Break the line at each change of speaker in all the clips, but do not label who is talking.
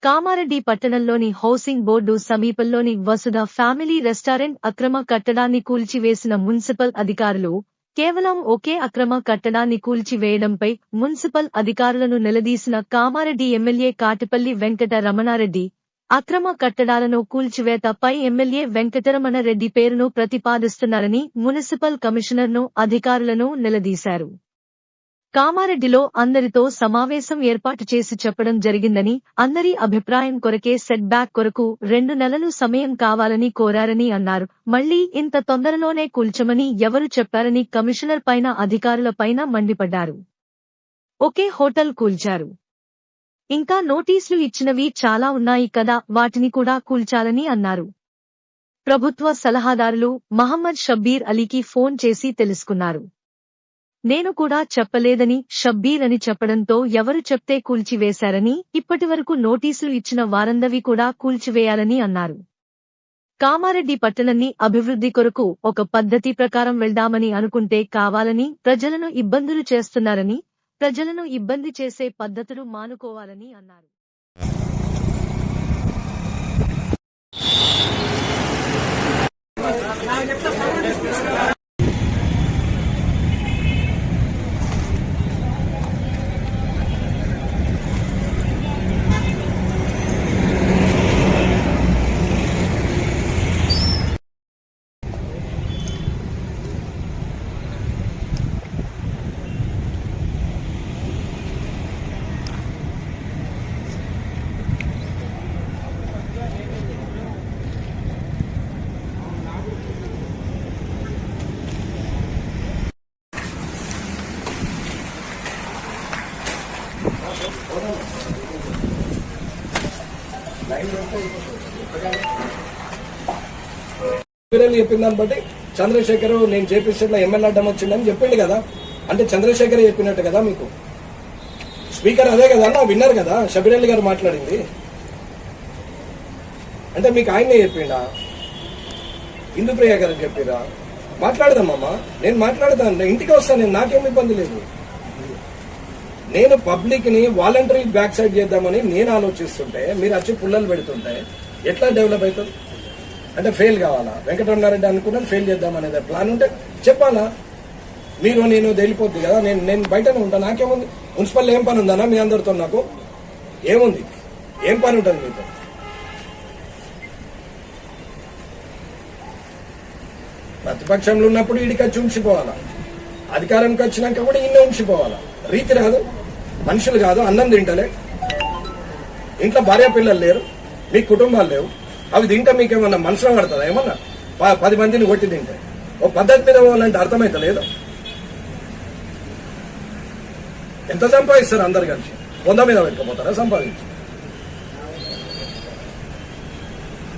కామారెడ్డి పట్టణంలోని housing board సమీపంలోని వసుధ family restaurant అక్రమ కట్టడాన్ని కూల్చివేసిన మున్సిపల్ అధికారులు కేవలం ఒకే అక్రమ కట్టడాన్ని కూల్చివేయడంపై మున్సిపల్ అధికారులను నిలదీసిన కామారెడ్డి ఎమ్మెల్యే కాటిపల్లి వెంకట రమణారెడ్డి అక్రమ కట్టడాలను కూల్చివేతపై ఎమ్మెల్యే వెంకటరమణారెడ్డి పేరును ప్రతిపాదిస్తున్నారని మున్సిపల్ కమిషనర్ను అధికారులను నిలదీశారు. కామారెడ్డిలో అందరితో సమావేశం ఏర్పాటు చేసి చెప్పడం జరిగిందని, అందరి అభిప్రాయం కొరకే సెట్ బ్యాక్ కొరకు 2 నెలలు సమయం కావాలని కోరారని అన్నారు. మళ్లీ ఇంత తొందరలోనే కూల్చమని ఎవరు చెప్పారని కమిషనర్ పైన అధికారుల పైన మండిపడ్డారు. ఒకే హోటల్ కూల్చారు. ఇంకా నోటీసులు ఇచ్చినవి చాలా ఉన్నాయి కదా, వాటిని కూడా కూల్చాలని అన్నారు. ప్రభుత్వ సలహాదారులు మహమ్మద్ షబ్బీర్ అలీకి ఫోన్ చేసి తెలుసుకున్నారు. నేను కూడా చెప్పలేదని షబ్బీర్ అని చెప్పడంతో ఎవరు చెప్తే కూల్చివేశారని, ఇప్పటివరకు నోటీసులు ఇచ్చిన వారందవి కూడా కూల్చివేయాలని అన్నారు. కామారెడ్డి పట్టణాన్ని అభివృద్ధి కొరకు ఒక పద్ధతి ప్రకారం వెళ్దామని అనుకుంటే కావాలని ప్రజలను ఇబ్బందులు చేస్తున్నారని, ప్రజలను ఇబ్బంది చేసే పద్ధతులు మానుకోవాలని అన్నారు.
చెప్పిన దాన్ని బట్టి చంద్రశేఖర్ నేను చేపిస్తున్న ఎమ్మెల్యే అడ్డం వచ్చిందని చెప్పిండు కదా, అంటే చంద్రశేఖర్ చెప్పినట్టు కదా. మీకు స్పీకర్ అదే కదా అన్న, విన్నారు కదా షబీర్ గారు మాట్లాడింది. అంటే మీకు ఆయనే చెప్పిండా, ఇందుప్రియ గారు చెప్పిరా? మాట్లాడదామమ్మా, నేను మాట్లాడదాను, ఇంటికి వస్తాను నేను, నాకేం ఇబ్బంది లేదు. నేను పబ్లిక్ ని వాలంటరీ బ్యాక్ సైడ్ చేద్దామని నేను ఆలోచిస్తుంటే మీరు వచ్చి పుల్లలు పెడుతుంటే ఎట్లా డెవలప్ అవుతుంది? అంటే ఫెయిల్ కావాలా? వెంకటరమణారెడ్డి అనుకున్నది ఫెయిల్ చేద్దామనేది ప్లాన్ ఉంటే చెప్పాలా? మీరు నేను తెలిపోద్ది కదా, నేను బయటనే ఉంటాను, నాకేముంది? మున్సిపల్ ఏం పని ఉందన్నా మీ అందరితో? నాకు ఏముంది, ఏం పని ఉంటుంది మీతో? ప్రతిపక్షంలో ఉన్నప్పుడు ఈడికి వచ్చి ఉంచిపోవాలా, అధికారంకి వచ్చినాక కూడా ఈయన ఉంచిపోవాలా? రీతి రాదు, మనుషులు కాదు, అన్నం తింటలే, ఇంట్లో భార్య పిల్లలు లేరు, మీ కుటుంబాలు లేవు, అవి తింటే మీకేమన్నా మనసులో పడుతుందా? ఏమన్నా 10 మందిని కొట్టి తింటే ఓ పద్ధతి మీద పోవాలంటే అర్థమైతలేదు. ఎంత సంపాదిస్తారు అందరు కలిసి? 100 మీద పెట్టుకోపోతారా సంపాదించి?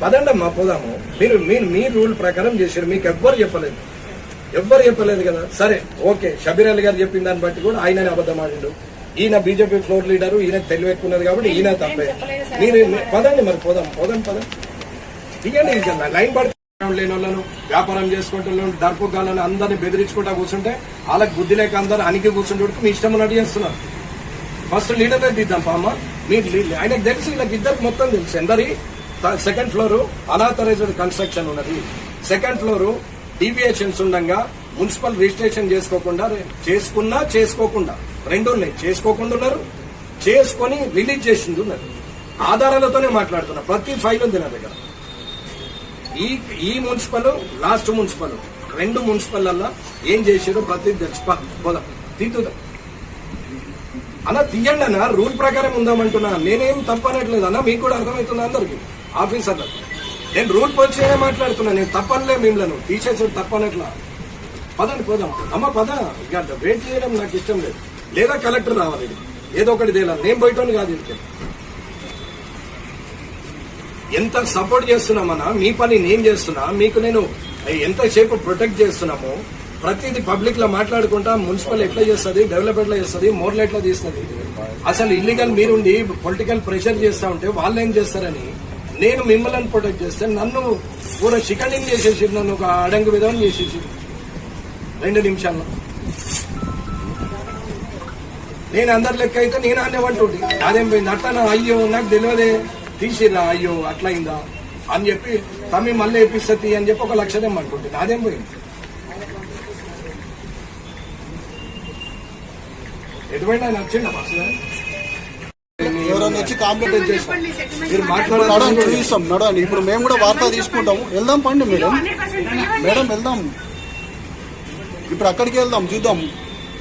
పదండమ్మా పోదాము. మీరు మీ రూల్ ప్రకారం చేశారు, మీకు ఎవ్వరు చెప్పలేదు కదా. సరే ఓకే, షబీర్ అలీ గారు చెప్పిన దాన్ని బట్టి కూడా ఆయననే అబద్ధం ఆడిండు. ఈయన బీజేపీ ఫ్లోర్ లీడరు, ఈయన తెలివి ఎక్కున్నది కాబట్టి ఈయన తప్పే. మీరు పదండి మరి, పోదాం దిగండి. లైన్ పడి లేని వాళ్ళను, వ్యాపారం చేసుకుంటున్న దర్పుగాలను అందరినీ బెదిరించుకుంటా కూర్చుంటే వాళ్ళకి బుద్ధి లేక అందరూ అనికి కూర్చుంటే మీ ఇష్టం ఉన్నట్టు చేస్తున్నారు. ఫస్ట్ లీడర్నే దిద్దాం పామ్మ. మీరు ఆయనకు తెలుసు, వీళ్ళకి ఇద్దరికి మొత్తం తెలుసు. ఎందరి సెకండ్ ఫ్లోర్ అనాథరైజ్డ్ కన్స్ట్రక్షన్ ఉన్నది, సెకండ్ ఫ్లోర్ డీవియేషన్స్ ఉండగా మున్సిపల్ రిజిస్ట్రేషన్ చేసుకోకుండా 2 ఉన్నాయి. చేసుకోకుండా ఉన్నారు, చేసుకుని రిలీజ్ చేసింది ఉన్నారు. ఆధారాలతోనే మాట్లాడుతున్నా, ప్రతి ఫైల్ ఉంది నా దగ్గర. ఈ మున్సిపల్, లాస్ట్ మున్సిపల్, 2 మున్సిపల్ ఏం చేశారో ప్రతి తెలుసు. పోదాం, తీద్దుదాం అన్న, తీయండి అన్న, రూల్ ప్రకారం ఉందామంటున్నా. నేనేం తప్పనట్లేదు అన్న, మీకు కూడా అర్థమవుతుంది అందరికి ఆఫీసర్లు. నేను రూల్ పొజిషన్ మాట్లాడుతున్నా, నేను తప్పనలే, మిమ్మల్ని తీసేసాడు తప్పనట్లా. పదండి పోదాం అమ్మ, పద. ఇక వెయిట్ చేయడం నాకు ఇష్టం లేదు. లేదా కలెక్టర్ రావాలి, ఏదో ఒకటి తేలాలి. నేను బయటోని కాదు. ఇంటికి ఎంత సపోర్ట్ చేస్తున్నామన్నా, మీ పని నేను చేస్తున్నా, మీకు నేను ఎంతసేపు ప్రొటెక్ట్ చేస్తున్నాము. ప్రతిదీ పబ్లిక్ లో మాట్లాడుకుంటా మున్సిపల్ ఎట్లా చేస్తుంది, డెవలప్ ఎట్లా చేస్తుంది, మోర్లు ఎట్లా తీస్తుంది. అసలు ఇల్లీగల్ మీరుండి పొలిటికల్ ప్రెషర్ చేస్తా ఉంటే వాళ్ళు ఏం చేస్తారని నేను మిమ్మల్ని ప్రొటెక్ట్ చేస్తే నన్ను పూర షికండింగ్ చేసేసి, నన్ను ఒక అడంగు విధానం చేసేసి 2 నిమిషాల్లో నేను అందరి లెక్క అయితే నేను అనేవంటుంటి అదేం పోయింది అట్లా అయ్యో నాకు తెలియదే తీసిరా అయ్యో అట్లయిందా అని చెప్పి తమ్మి మళ్ళీ వేపిస్తుంది అని చెప్పి 1 లక్ష తెమ్మంటుంటే నాదేం పోయింది. ఎటువంటి ఆయన వచ్చిండ బస్సులో
ఎవరైనా వచ్చి కాంప్లైంట్ చేస్తాం,
మీరు మాట్లాడాలని
చూపిస్తాం. నడవండి, ఇప్పుడు మేము కూడా వార్త తీసుకుంటాము. వెళ్దాం పండి మేడం, మేడం వెళ్దాం, ఇప్పుడు అక్కడికి వెళ్దాం, చూద్దాం.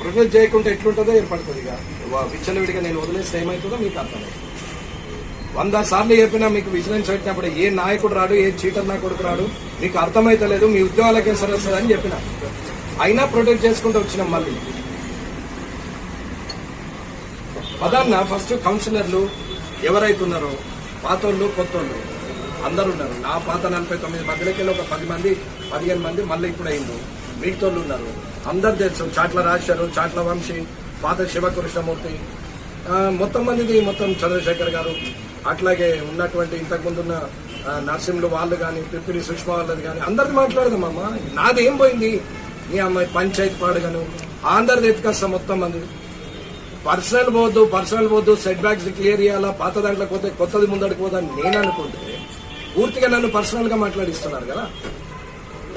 ప్రొటెస్ట్ చేయకుంటే ఎట్లుంటుందో ఏర్పడుతుంది. ఇక విచ్చలవిడిగా నేను వదిలేస్తే ఏమవుతుందో మీకు అర్థమైంది. 100 సార్లు చెప్పినా మీకు విజిలెన్స్ పెట్టినప్పుడు ఏ నాయకుడు రాడు, ఏ చీటర్ నాయకుడికి రాడు, మీకు అర్థమైతలేదు, మీ ఉద్యోగాలకే సరే వస్తుందని చెప్పిన. అయినా ప్రొటెక్ట్ చేసుకుంటూ వచ్చినాం. మళ్ళీ పదాన్న ఫస్ట్ కౌన్సిలర్లు ఎవరైతున్నారో పాతోళ్ళు కొత్తోళ్ళు అందరు ఉన్నారు. నా పాత 49 మధ్యలోకి ఒక 10 మంది 15 మంది మళ్ళీ ఇప్పుడు అయింది. మిగతోళ్ళు ఉన్నారు, అందరు తెలుసు. చాట్ల రాజశేఖర్, చాట్ల వంశీ, పాత శివకృష్ణమూర్తి, మొత్తం మందిది, మొత్తం చంద్రశేఖర్ గారు, అట్లాగే ఉన్నటువంటి ఇంతకుముందున్న నర్సింహులు వాళ్ళు కానీ, పిప్పిరి సుష్మా వాళ్ళది కానీ అందరిది మాట్లాడదామమ్మా. నాదేం పోయింది, మీ అమ్మాయి పంచాయతీ పాడుగాను అందరిది ఎత్తుకొస్తా. మొత్తం మంది పర్సనల్ పోద్దు, సెట్ బ్యాక్స్ క్లియర్ చేయాలా, పాత దాంట్లో పోతే కొత్తది ముందడికి పోదా నేను అనుకుంటే పూర్తిగా నన్ను పర్సనల్ గా మాట్లాడిస్తున్నారు కదా.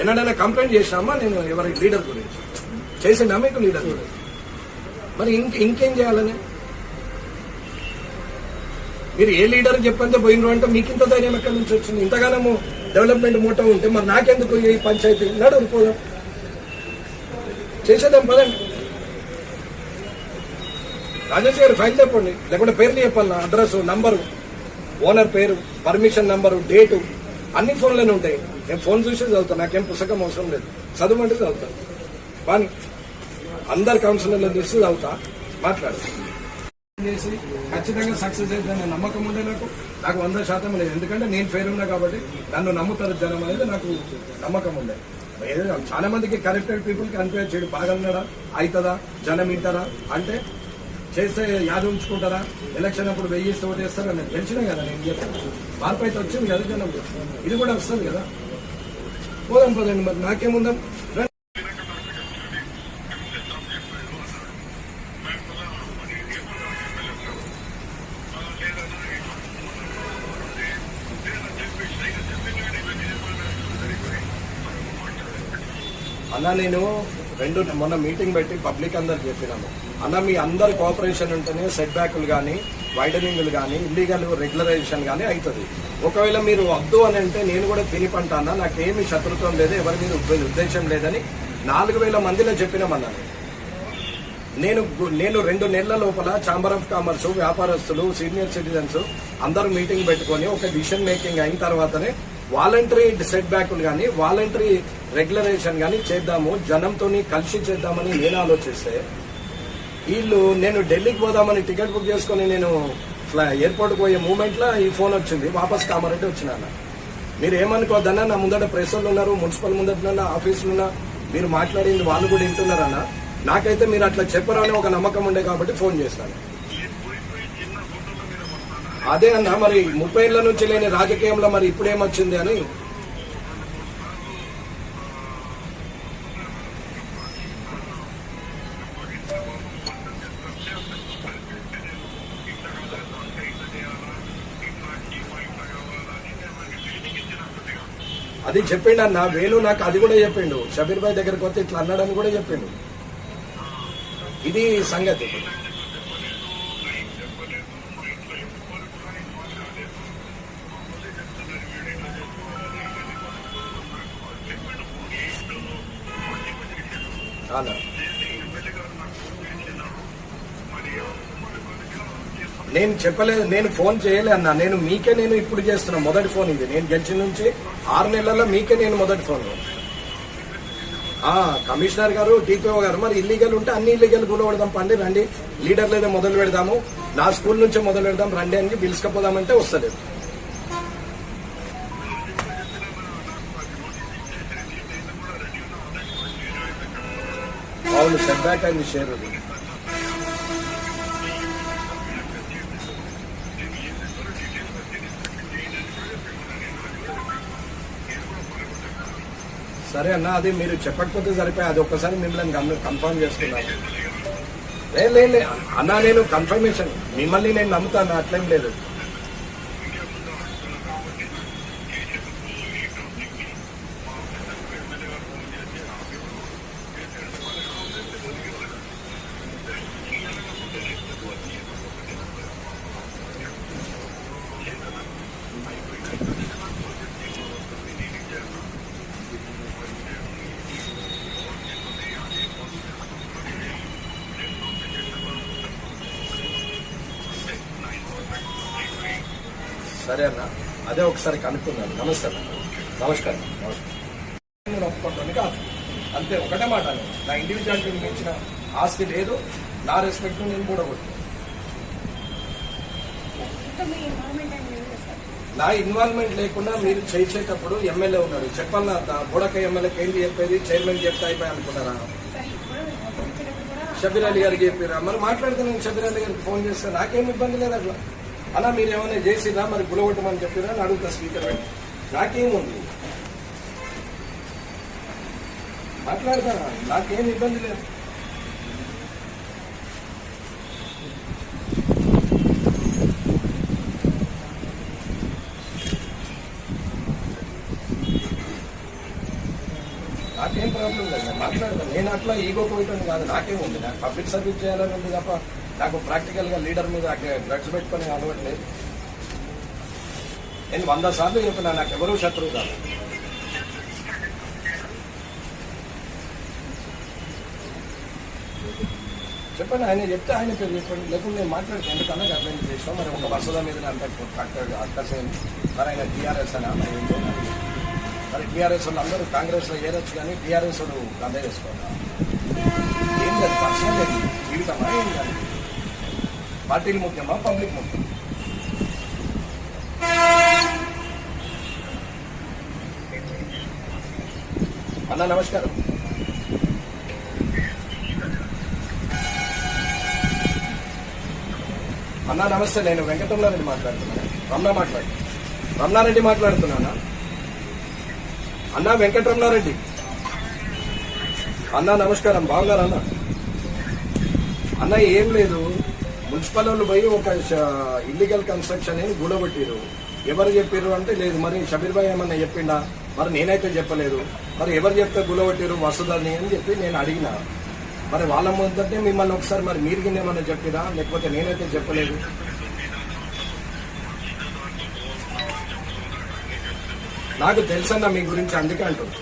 ఎన్నడైనా కంప్లైంట్ చేసినామా నేను ఎవరి లీడర్ గురించి? చేసిండా మీకు లీడర్ గురించి? మరి ఇంకేం చేయాలని? మీరు ఏ లీడర్ చెప్పంటే పోయినరు అంటే మీకు ఇంత ధైర్యం ఎక్కడి నుంచి వచ్చింది? ఇంతగానము డెవలప్మెంట్ మోటో ఉంటే మరి నాకెందుకు ఈ పంచాయతీ? నడురు పోదాం, చేసేద్దాం పదండి. రాజేష్ గారు ఫైల్ చెప్పండి, లేకుంటే పేర్లు చెప్పాలన్నా, అడ్రస్, నంబరు, ఓనర్ పేరు, పర్మిషన్ నంబరు, డేటు అన్ని ఫోన్లోనే ఉంటాయి. నేను ఫోన్ చూసి చదువుతాను, నాకేం పుస్తకం అవసరం లేదు. చదవమంటే చదువుతాను. కానీ అందరు కౌన్సిలర్లు చూసి చదువుతా, మాట్లాడు చేసి ఖచ్చితంగా సక్సెస్ అవుతుందనే నమ్మకం ఉండే నాకు 100% లేదు. ఎందుకంటే నేను ఫెయిర్ ఉన్నా కాబట్టి నన్ను నమ్ముతారు జనం అనేది నాకు నమ్మకం ఉండే. చాలా మందికి కరెక్టెడ్ పీపుల్ కి అనిపించే చెడు బాగున్నాడా, అవుతుందా, జనం ఇంటారా అంటే చేస్తే యాద ఉంచుకుంటారా, ఎలక్షన్ అప్పుడు 1000 ఓటేస్తారా? నేను తెలిసినా కదా, నేను చెప్పాను. మార్పు అయితే వచ్చింది కదా జనం, ఇది కూడా వస్తుంది కదా. పోదాం పదండి, మరి నాకేముందాం. అన్న నేను మొన్న మీటింగ్ పెట్టి పబ్లిక్ అందరికి చెప్పినాము. అన్న మీ అందరి కోఆపరేషన్ ఉంటేనే సెట్ బ్యాక్లు కానీ, వైడనింగ్లు కానీ, ఇల్లీగల్ రెగ్యులరైజేషన్ కానీ అవుతుంది. ఒకవేళ మీరు వద్దు అని అంటే నేను కూడా తిని పంటానా, నాకేమి శత్రుత్వం లేదు, ఎవరి మీద ఉద్దేశం లేదని 4000 మందిలో చెప్పినామన్నా. నేను 2 నెలల లోపల ఛాంబర్ ఆఫ్ కామర్స్, వ్యాపారస్తులు, సీనియర్ సిటిజన్స్ అందరూ మీటింగ్ పెట్టుకుని ఒక డిసిషన్ మేకింగ్ అయిన తర్వాతనే వాలంటరీ సెట్ బ్యాక్లు కానీ, వాలంటరీ రెగ్యులరైజేషన్ కానీ చేద్దాము, జనంతో కలిసి చేద్దామని నేను ఆలోచిస్తే వీళ్ళు, నేను ఢిల్లీకి పోదామని టికెట్ బుక్ చేసుకుని నేను ఎయిర్పోర్ట్కి పోయే మూమెంట్ లో ఈ ఫోన్ వచ్చింది, వాపస్ కామారెడ్డి వచ్చినా. మీరు ఏమనుకోవద్దన్నా, నా ముందట ప్రెస్ వాళ్ళు ఉన్నారు, మున్సిపల్ ముందట ఆఫీసులున్నా, మీరు మాట్లాడింది వాళ్ళు కూడా వింటున్నారన్న. నాకైతే మీరు అట్లా చెప్పరు అని ఒక నమ్మకం ఉండే కాబట్టి ఫోన్ చేస్తాను. అదే అన్న, మరి 30 ఏళ్ల నుంచి లేని రాజకీయంలో మరి ఇప్పుడేమొచ్చింది అని. అది చెప్పిండు అన్న వేణు, నాకు అది కూడా చెప్పిండు. షబీర్ భాయ్ దగ్గరకు వస్తే ఇట్లా అన్నాడని కూడా చెప్పిండు. ఇది సంగతి. నేను చెప్పలేదు, నేను ఫోన్ చేయలే అన్న. నేను మీకే నేను ఇప్పుడు చేస్తున్నా, మొదటి ఫోన్ ఇది. నేను గెలిచిన నుంచి 6 నెలల్లో మీకే నేను మొదటి ఫోన్. కమిషనర్ గారు, టీపీఓ గారు, మరి ఇల్లీగల్ ఉంటే అన్ని ఇల్లీగల్ కూడబెడదాం, పండి రండి, లీడర్ లేదా మొదలు పెడదాము, నా స్కూల్ నుంచే మొదలు పెడదాం రండి అని పిలుచుకపోదామంటే వస్తలేదు. అవును, సెట్ బ్యాక్ అయింది షేర్. అది సరే అన్న, అది మీరు చెప్పకపోతే సరిపోయి, అది ఒక్కసారి మిమ్మల్ని కన్ఫర్మ్ చేసుకున్నాను. లేదు అన్నా, నేను కన్ఫర్మేషన్ మిమ్మల్ని నేను నమ్ముతాను, అట్లేం లేదు. సరే అన్న, అదే ఒకసారి కనుక్కున్నాను. నమస్తే అన్న. నమస్కారం. నేను ఒప్పుకుంటాను కాదు, అంతే. ఒకటే మాట, నా ఇండివిజువాలిటీకి మించిన ఆస్తి లేదు, నా రెస్పెక్ట్ నేను కూడా కొట్టు. నా ఇన్వాల్వ్మెంట్ లేకుండా మీరు చేసేటప్పుడు ఎమ్మెల్యే ఉన్నాడు, చెప్పన్నా బుడక ఎమ్మెల్యేకి ఏంటి చెప్పేది, చైర్మన్ చెప్తే అయిపోయి అనుకున్నారా? షబీర్ అలీ గారికి చెప్పారా? మరి మాట్లాడితే నేను షబీర్ అలీ గారికి ఫోన్ చేస్తాను, నాకేం ఇబ్బంది లేదు. అట్లా అలా మీరు ఏమైనా చేసిరా, మరి గులగొట్టమని చెప్పిరా అని అడుగుతా స్పీకర్ పెట్టి. నాకేముంది, మాట్లాడతా, నాకేం ఇబ్బంది లేదు. నాకేం ప్రాబ్లం లేదు, నేను మాట్లాడతాను. నేను అట్లా ఈగో పోయటం కాదు, నాకేముంది. నాకు పబ్లిక్ సర్వీస్ చేయాలని ఉంది తప్ప నాకు ప్రాక్టికల్ గా లీడర్ మీద డ్రగ్స్ పెట్టుకుని అలవట్లేదు. నేను 100 సార్లు చెప్పినా, నాకు ఎవరూ శత్రువు కాదు. చెప్పండి, ఆయన చెప్తే ఆయన పేరు చెప్పండి, లేకుండా నేను మాట్లాడితే ఎందుకన్నా కంప్లైంట్ చేసినాం. మరి ఒక వసద మీద అక్కసేయండి. మరి ఆయన టీఆర్ఎస్ అని అన్న ఏంటో, మరి టీఆర్ఎస్ వాళ్ళు అందరూ కాంగ్రెస్ లో ఏరొచ్చు, కానీ టీఆర్ఎస్ వాళ్ళు గంద చేసుకోవాలి. ఏం లేదు, పర్సనల్ లేదు, జీవితమా ఏం కాదు. పార్టీలు ముఖ్యమా, పబ్లిక్ ముఖ్యం? అన్న నమస్కారం. అన్నా నమస్తే, నేను వెంకటరమణారెడ్డి మాట్లాడుతున్నాను. రమణారెడ్డి మాట్లాడుతున్నానా? అన్నా వెంకటరమణారెడ్డి. అన్నా నమస్కారం, బాగున్నారా అన్న? అన్న ఏం లేదు, మున్సిపల్ వాళ్ళు పోయి ఒక ఇల్లీగల్ కన్స్ట్రక్షన్ అని గులగొట్టిరు. ఎవరు చెప్పారు అంటే లేదు. మరి షబీర్ భాయ్ ఏమన్నా చెప్పిండా? మరి నేనైతే చెప్పలేదు. మరి ఎవరు చెప్తే గులగొట్టిరు వస్తుందని అని చెప్పి నేను అడిగినా. మరి వాళ్ళ ముందంటే మిమ్మల్ని ఒకసారి మరి మీరు కింద ఏమన్నా చెప్పిరా, లేకపోతే నేనైతే చెప్పలేదు. నాకు తెలుసన్నా మీ గురించి, అందుకే అంటుంది.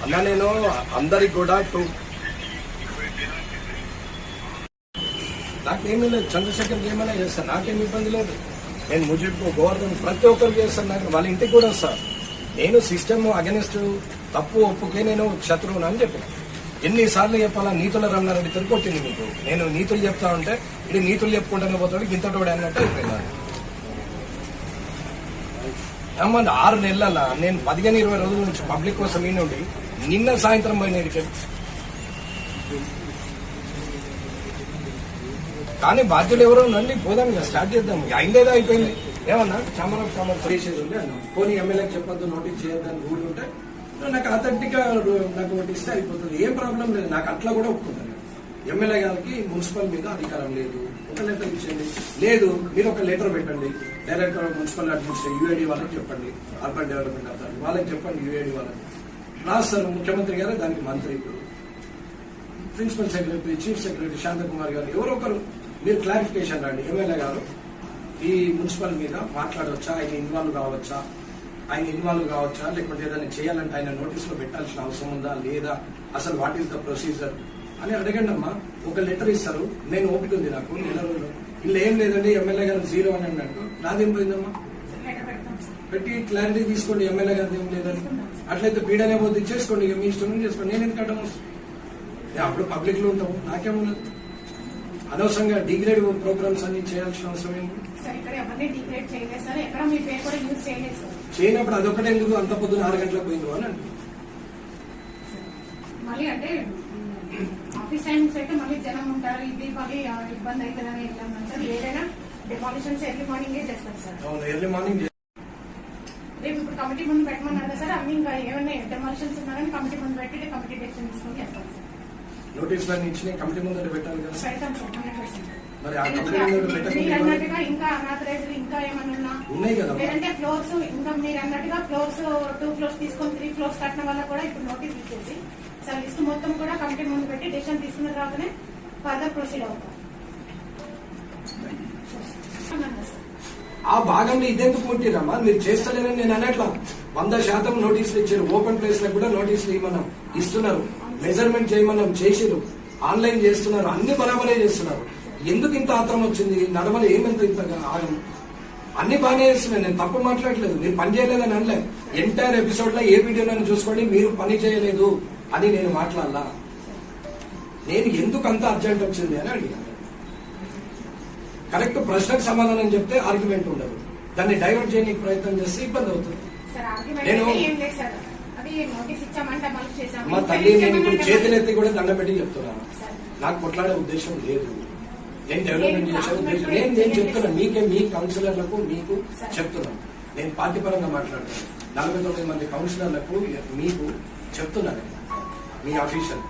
అన్నా నేను అందరికి కూడా నాకేమీ లేదు, చంద్రశేఖర్కి ఏమైనా చేస్తాను, నాకేమి ఇబ్బంది లేదు. నేను ముజిబ్ గోవర్ధన్ ప్రతి ఒక్కరికి చేస్తాను, నాకు వాళ్ళ ఇంటికి కూడా వస్తాను. నేను సిస్టమ్ అగెనిస్ట్ తప్పు ఒప్పుకే నేను శత్రువును అని చెప్పిన. ఎన్నిసార్లు చెప్పాలా? నీతుల రమణారెడ్డి తిరిగి కొట్టింది మీకు. నేను నీతులు చెప్తా ఉంటే ఇది నీతులు చెప్పుకుంటూనే పోతాడు, గింతటోడు అన్నట్టు అయిపోయింది. అమ్మండి 6 నెలల నేను 15-20 రోజుల నుంచి పబ్లిక్ కోసం ఈ నుండి నిన్న సాయంత్రం పోయిన. కానీ బాధ్యులు ఎవరో నండి, పోదాం ఇక స్టార్ట్ చేద్దాం. అయిందేదో అయిపోయింది. ఏమన్నా చామర్ చేసేది ఉండే అన్న, పోనీ ఎమ్మెల్యేకి చెప్పొద్దు, నోటీస్ చేయొద్దని రూల్ ఉంటే నాకు అథెంటిక్ గా నాకు ఒకటి ఇస్తే అయిపోతుంది, ఏం ప్రాబ్లం లేదు. నాకు అట్లా కూడా ఒప్పుకుంటాను. ఎమ్మెల్యే గారికి మున్సిపల్ మీద అధికారం లేదు, ఒక లెటర్ ఇచ్చేయండి. లేదు మీరు ఒక లెటర్ పెట్టండి, డైరెక్టర్ మున్సిపల్ అడ్మినిస్ట్రేషన్ యూఐడి వాళ్ళకి చెప్పండి, అర్బన్ డెవలప్మెంట్ అథారిటీ వాళ్ళకి చెప్పండి, యూఐడి వాళ్ళకి రాస్తారు. ముఖ్యమంత్రి గారు దానికి మంత్రి, ఇప్పుడు principal secretary, chief secretary Shanthakumar గారు ఎవరో ఒకరు మీరు క్లారిఫికేషన్ రండి. ఎమ్మెల్యే గారు ఈ మున్సిపల్ మీద మాట్లాడవచ్చా, ఆయన ఇన్వాల్వ్ కావచ్చా, లేకపోతే ఏదైనా చేయాలంటే ఆయన నోటీసులో పెట్టాల్సిన అవసరం ఉందా లేదా, అసలు వాట్ ఈస్ ద ప్రొసీజర్ అని అడగండి అమ్మా. ఒక లెటర్ ఇస్తారు, నేను ఓపిక ఉంది నాకు, నెల రోజులు ఇలా ఏం లేదండి ఎమ్మెల్యే గారు 0 అని అన్నట్టు. నాదేం పోయిందమ్మా, పెట్టి క్లారిటీ తీసుకోండి, ఎమ్మెల్యే గారు ఏం లేదని. అట్లయితే పీడనే పోతే చేసుకోండి, ఇక మీ ఇష్టం చేసుకోండి, నేను ఎందుకు అడ్డం వస్తాను? అప్పుడు పబ్లిక్ లో ఉంటాము, నాకేమున్నది. అనవసరంగా డిగ్రేడ్ ప్రోగ్రామ్స్ అన్ని చేయాల్సిన అవసరం ఏంటి? చేయనప్పుడు అదొకటే ఎందుకు అంత పొద్దున 6 గంటలకు పోయింది అని అంటే
మళ్ళీ అంటే ఆఫీస్ టైమింగ్స్ అయితే మళ్ళీ జనం ఉంటారు, ఇది మళ్ళీ ఇబ్బంది అవుతుందని వెళ్ళాం సార్. ఏదైనా డెమాలిషన్స్ ఎర్లీ మార్నింగే చేస్తారు సార్.
ఎర్లీ మార్నింగ్
రేపు ఇప్పుడు కమిటీ ముందు పెట్టమన్నారు కదా సార్. అన్ని ఇంకా ఏమైనా డెమాలిషన్స్ ఉన్నారని కమిటీ ముందు పెట్టి కమిటీ డెసిషన్ తీసుకొని చేస్తాం సార్.
నోటీసులు అన్ని ఇచ్చిన కమిటీ ముందు పెట్టాలి కదా.
పెడతాం సార్ 100%.
మరి ఆ కమిటీ ముందు
మీరు
పెట్టకుండా
అన్నట్టుగా ఇంకా అనాథరైజ్లు ఇంకా ఏమన్నా
ఉన్నాయి కదా.
లేదంటే ఫ్లోర్స్ ఇంకా మీరు అన్నట్టుగా ఫ్లోర్స్ 2 ఫ్లోర్స్ తీసుకొని 3 ఫ్లోర్స్ కట్టిన వల్ల కూడా ఇప్పుడు నోటీస్ ఇచ్చేసి సార్ లిస్ట్ మొత్తం కూడా కమిటీ ముందు పెట్టి డెసిషన్ తీసుకున్న తర్వాతనే ఫర్దర్ ప్రొసీడ్ అవుతాం.
ఆ భాగంలో ఇదెందుకు ముట్టిరమ్మా? మీరు చేస్తలేరని నేను అనట్లా. 100% నోటీసులు ఇచ్చారు. ఓపెన్ ప్లేస్ లో కూడా నోటీసులు ఇవ్వమన్నాం, ఇస్తున్నారు. మెజర్మెంట్ చేయమన్నాం, చేసిరు. ఆన్లైన్ చేస్తున్నారు, అన్ని బరాబరే చేస్తున్నారు. ఎందుకు ఇంత ఆత్రం వచ్చింది? నడవలు ఏమంత ఇంత ఆగం? అన్ని బాగానే చేస్తున్నాయి, నేను తప్పు మాట్లాడలేదు. మీరు పని చేయలేదని అనలేదు. ఎంటైర్ ఎపిసోడ్ లో ఏ వీడియోలను చూసుకోండి, మీరు పని చేయలేదు అని నేను మాట్లాడాలా? నేను ఎందుకు అంత అర్జెంట్ వచ్చింది అని అడిగాను. కరెక్ట్ ప్రశ్నకు సమాధానం చెప్తే ఆర్గ్యుమెంట్ ఉండదు. దాన్ని డైవర్ట్ చేయడానికి ప్రయత్నం చేస్తే ఇబ్బంది అవుతుంది. నేను మా తల్లి నేను ఇప్పుడు చేతులెత్తి కూడా దండం పెట్టి చెప్తున్నాను, నాకు కొట్లాడే ఉద్దేశం లేదు. నేను డెవలప్మెంట్ చేసే ఉద్దేశం నేను చెప్తున్నా. మీ కౌన్సిలర్లకు మీకు చెప్తున్నాను. నేను పార్టీ పరంగా మాట్లాడుతున్నాను. 49 మంది కౌన్సిలర్లకు మీకు చెప్తున్నాను. మీ ఆఫీషియల్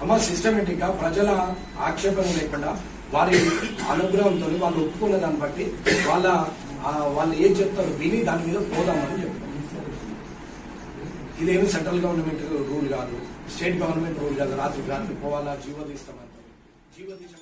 అమ్మ సిస్టమేటిక్ గా ప్రజల ఆక్షేపణ లేకుండా వారి అనుగ్రహంతో వాళ్ళు ఒప్పుకున్న దాన్ని బట్టి వాళ్ళు ఏం చెప్తారో విని దాని మీద పోదామని చెప్తారు. ఇదేమి సెంట్రల్ గవర్నమెంట్ రూల్ కాదు, స్టేట్ గవర్నమెంట్ రూల్ కాదు. రాత్రి పోవాలా జీవో తీస్తామంటారు. జీవో తీసిన